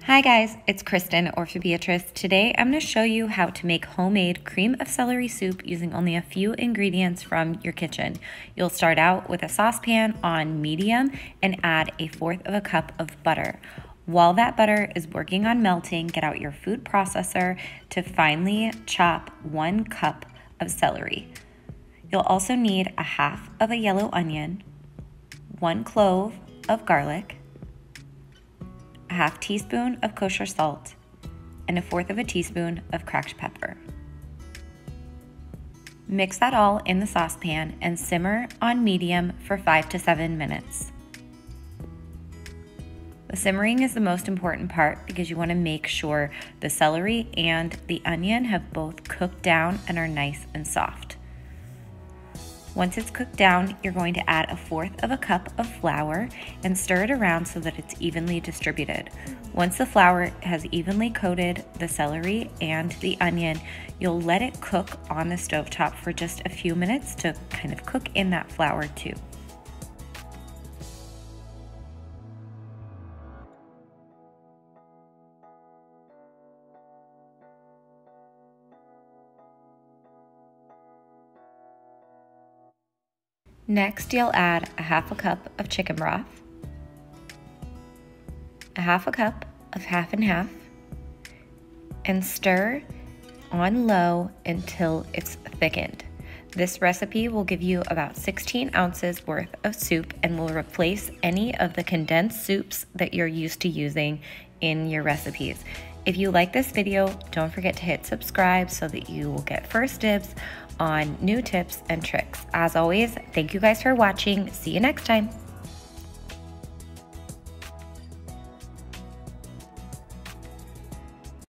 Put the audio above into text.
Hi guys, it's Kristen or Beatrice. Today I'm going to show you how to make homemade cream of celery soup using only a few ingredients from your kitchen. You'll start out with a saucepan on medium and add 1/4 cup of butter. While that butter is working on melting, get out your food processor to finely chop 1 cup of celery. You'll also need 1/2 yellow onion, 1 clove of garlic, 1/2 teaspoon of kosher salt, and 1/4 teaspoon of cracked pepper. Mix that all in the saucepan and simmer on medium for 5 to 7 minutes. The simmering is the most important part because you want to make sure the celery and the onion have both cooked down and are nice and soft. Once it's cooked down, you're going to add 1/4 cup of flour and stir it around so that it's evenly distributed. Once the flour has evenly coated the celery and the onion, you'll let it cook on the stovetop for just a few minutes to kind of cook in that flour too. Next, you'll add 1/2 cup of chicken broth, 1/2 cup of half and half, and stir on low until it's thickened. This recipe will give you about 16 ounces worth of soup and will replace any of the condensed soups that you're used to using in your recipes. If you like this video, don't forget to hit subscribe so that you will get first dibs on new tips and tricks. As always, thank you guys for watching. See you next time.